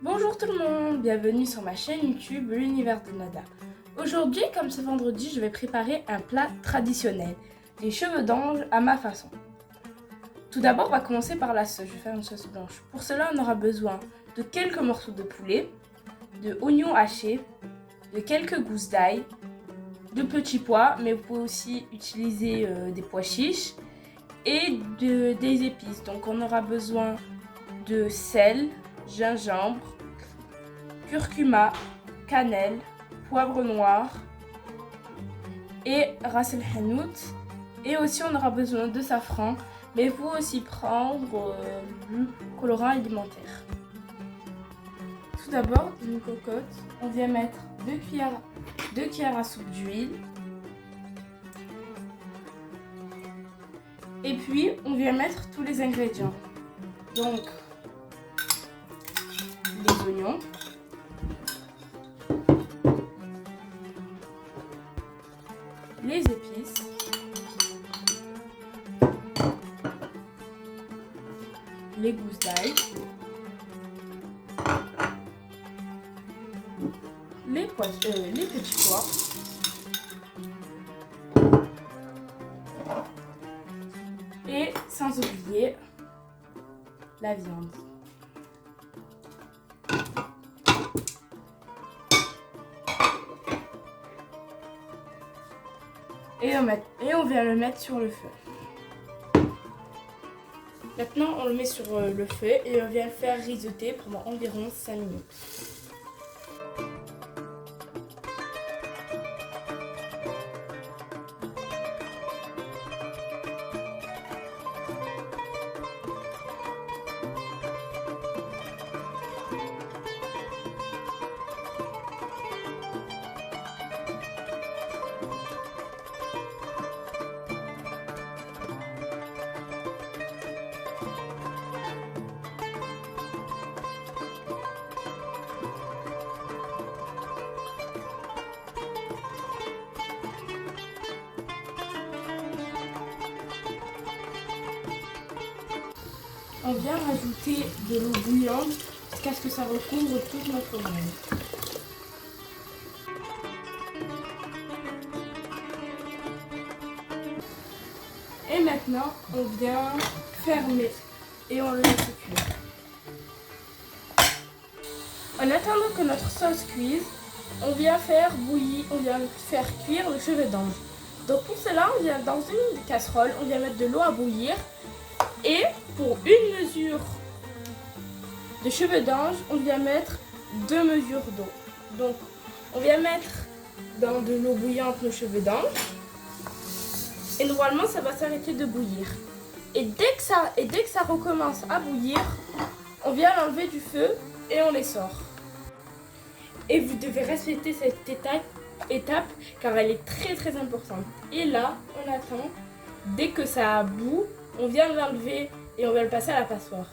Bonjour tout le monde, bienvenue sur ma chaîne YouTube L'Univers de Nada. Aujourd'hui, comme c'est vendredi, je vais préparer un plat traditionnel, des cheveux d'ange à ma façon. Tout d'abord, on va commencer par la sauce, je vais faire une sauce blanche. Pour cela, on aura besoin de quelques morceaux de poulet, de oignons hachés, de quelques gousses d'ail, de petits pois, mais vous pouvez aussi utiliser des pois chiches et des épices. Donc on aura besoin de sel, gingembre, curcuma, cannelle, poivre noir et ras el hanout. Et aussi on aura besoin de safran, mais vous aussi prendre du colorant alimentaire. Tout d'abord, dans une cocotte, on vient mettre 2 cuillères à soupe d'huile. Et puis on vient mettre tous les ingrédients. Donc les oignons, les épices, les gousses d'ail, les petits pois, et sans oublier la viande. Et on vient le mettre sur le feu. Maintenant, on le met sur le feu et on vient le faire risoter pendant environ 5 minutes. On vient rajouter de l'eau bouillante jusqu'à ce que ça recouvre toute notre viande. Et maintenant, on vient fermer et on le laisse cuire. En attendant que notre sauce cuise, on vient faire cuire le chevet d'ange. Donc pour cela, on vient dans une casserole, on vient mettre de l'eau à bouillir. Et pour une mesure de cheveux d'ange, on vient mettre 2 mesures d'eau. Donc, on vient mettre dans de l'eau bouillante nos cheveux d'ange. Et normalement, ça va s'arrêter de bouillir. Et dès que ça recommence à bouillir, on vient l'enlever du feu et on les sort. Et vous devez respecter cette étape car elle est très importante. Et là, on attend. Dès que ça bout, on vient l'enlever et on va le passer à la passoire.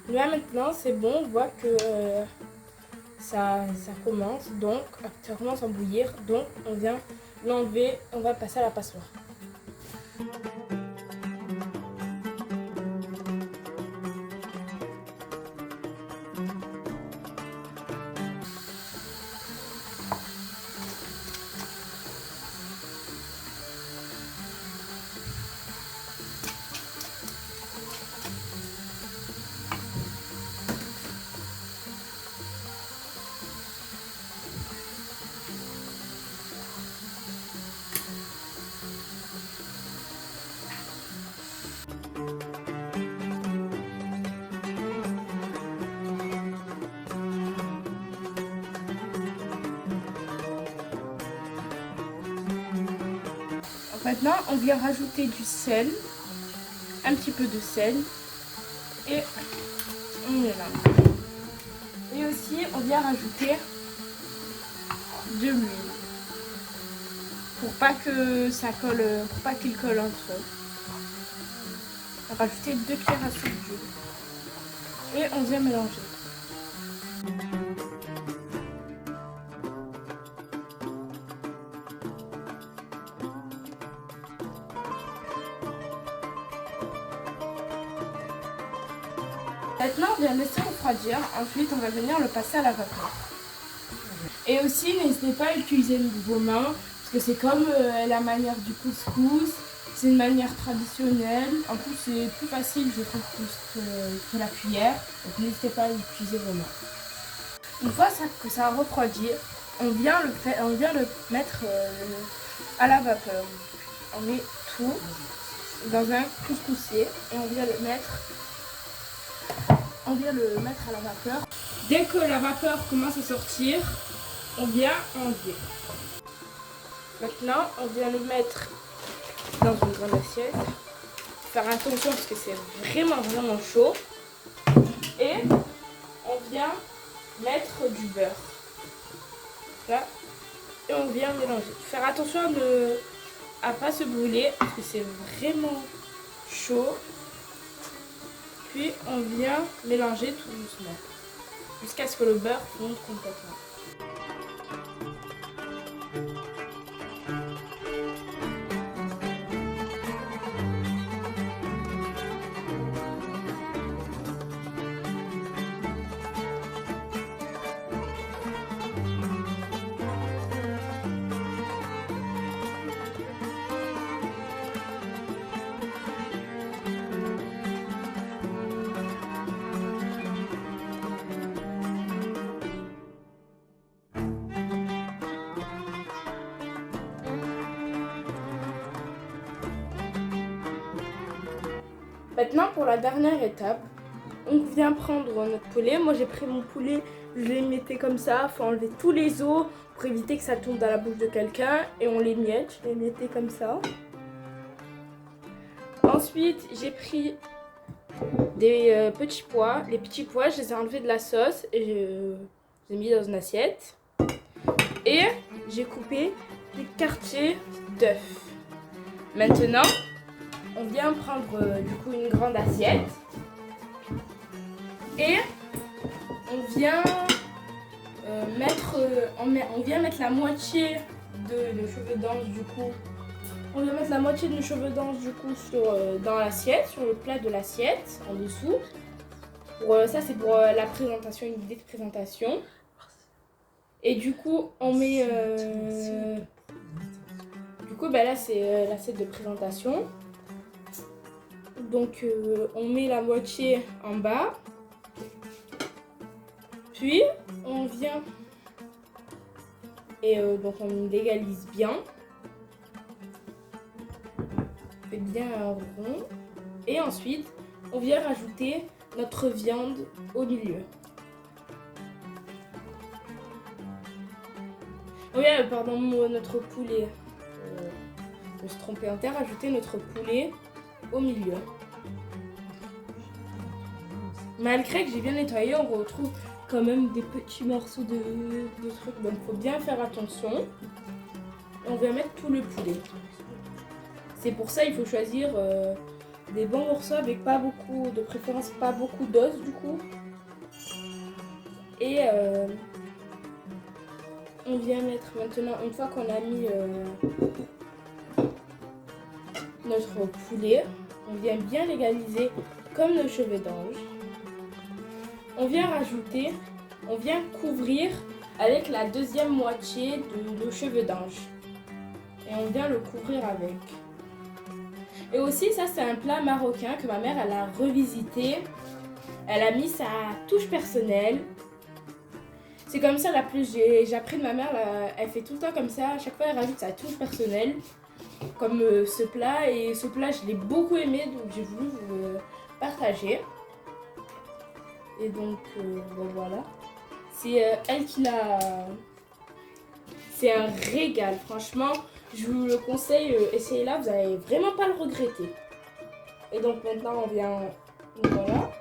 Là maintenant c'est bon, on voit que ça commence, donc ça commence à bouillir, donc on vient l'enlever, on va passer à la passoire. Maintenant, on vient rajouter du sel, un petit peu de sel, et on mélange. Et aussi, on vient rajouter de l'huile, pour pas que ça colle, pour pas qu'il colle entre eux. On va rajouter 2 cuillères à soupe d'huile, et on vient mélanger. Maintenant, on vient laisser refroidir. Ensuite, on va venir le passer à la vapeur. Et aussi, n'hésitez pas à utiliser vos mains, parce que c'est comme la manière du couscous. C'est une manière traditionnelle. En plus, c'est plus facile, je trouve, que la cuillère. Donc, n'hésitez pas à utiliser vos mains. Une fois que ça a refroidi, on vient le mettre à la vapeur. On met tout dans un couscoussier et on vient le mettre à la vapeur. Dès que la vapeur commence à sortir, on vient enlever. Maintenant, on vient le mettre dans une grande assiette. Faire attention parce que c'est vraiment chaud. Et on vient mettre du beurre. Là. Et on vient mélanger. Faire attention à ne pas se brûler parce que c'est vraiment chaud. Puis on vient mélanger tout doucement jusqu'à ce que le beurre fonde complètement. Maintenant, pour la dernière étape, on vient prendre notre poulet. Moi, j'ai pris mon poulet, je les mettais comme ça. Il faut enlever tous les os pour éviter que ça tombe dans la bouche de quelqu'un. Et on les miette, je les mettais comme ça. Ensuite, j'ai pris des petits pois. Les petits pois, je les ai enlevés de la sauce et je les ai mis dans une assiette. Et j'ai coupé des quartiers d'œufs. Maintenant, on vient prendre du coup une grande assiette et on vient mettre la moitié de nos cheveux d'ange du coup. On vient mettre la moitié de nos cheveux d'ange du coup dans l'assiette, sur le plat de l'assiette en dessous. Ça c'est pour la présentation, une idée de présentation. Et du coup on met là c'est l'assiette de présentation. Donc on met la moitié en bas, puis on vient et donc on l'égalise bien, on fait bien un rond et ensuite on vient rajouter notre viande au milieu. Oui, pardon, notre poulet. Je me suis trompée, on vient rajouter notre poulet au milieu. Malgré que j'ai bien nettoyé, on retrouve quand même des petits morceaux de trucs. Donc il faut bien faire attention. Et on vient mettre tout le poulet. C'est pour ça il faut choisir des bons morceaux avec pas beaucoup, de préférence pas beaucoup d'os du coup. Et on vient mettre maintenant, une fois qu'on a mis notre poulet, on vient bien l'égaliser comme nos cheveux d'ange. On vient couvrir avec la deuxième moitié de nos cheveux d'ange. Et on vient le couvrir avec. Et aussi, ça c'est un plat marocain que ma mère elle a revisité. Elle a mis sa touche personnelle. C'est comme ça j'ai appris de ma mère, elle fait tout le temps comme ça. À chaque fois elle rajoute sa touche personnelle. Comme ce plat. Et ce plat je l'ai beaucoup aimé, donc j'ai voulu vous le partager. Et donc voilà. C'est elle qui l'a... C'est un régal, franchement. Je vous le conseille, essayez-la, vous n'allez vraiment pas le regretter. Et donc maintenant on vient, voilà,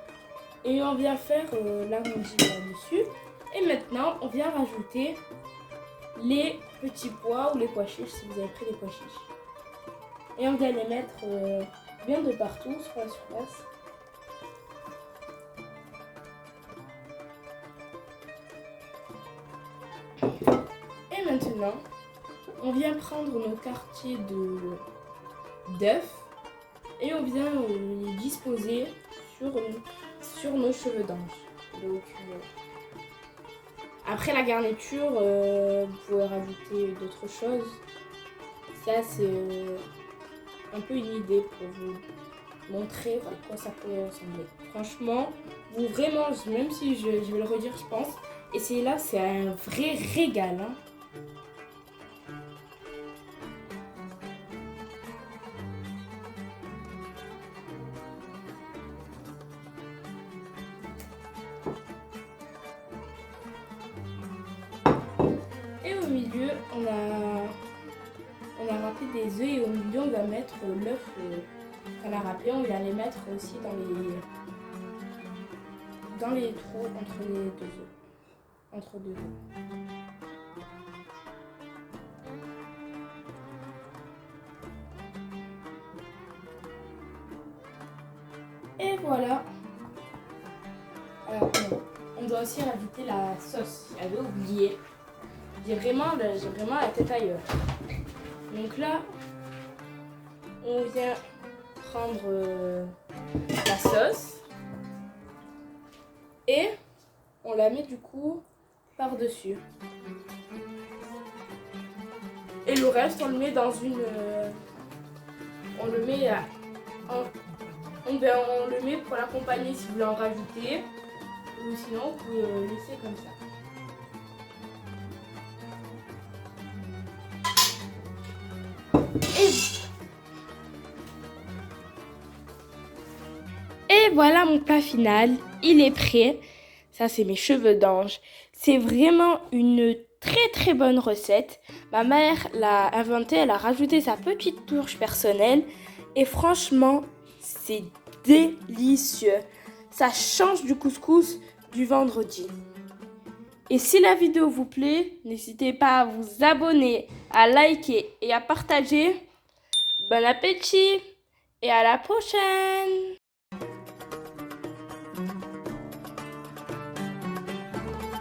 et on vient faire l'arrondi par-dessus. Et maintenant on vient rajouter les petits pois ou les pois chiches si vous avez pris les pois chiches. Et on vient les mettre bien de partout sur la surface. Et maintenant, on vient prendre nos quartiers d'œufs et on vient les disposer sur nos cheveux d'ange. Donc, après la garniture, vous pouvez rajouter d'autres choses. Ça, c'est un peu une idée pour vous montrer à quoi ça pourrait ressembler. Franchement, vous vraiment, même si je vais le redire, je pense, essayez-là, c'est un vrai régal. Hein. Et au milieu, on a râpé des œufs et au milieu, on va mettre l'œuf qu'on a râpé. On va les mettre aussi dans les trous entre les deux œufs. Entre deux œufs. Et voilà. Alors, on doit aussi rajouter la sauce. J'avais oublié. J'ai vraiment la tête ailleurs. Donc là, on vient prendre la sauce et on la met du coup par-dessus. Et le reste, on le met dans une... on le met on le met pour l'accompagner si vous voulez en rajouter. Ou sinon, vous pouvez le laisser comme ça. Et voilà mon plat final, il est prêt. Ça c'est mes cheveux d'ange. C'est vraiment une très bonne recette. Ma mère l'a inventée, elle a rajouté sa petite touche personnelle. Et franchement, c'est délicieux. Ça change du couscous du vendredi. Et si la vidéo vous plaît, n'hésitez pas à vous abonner, à liker et à partager. Bon appétit et à la prochaine!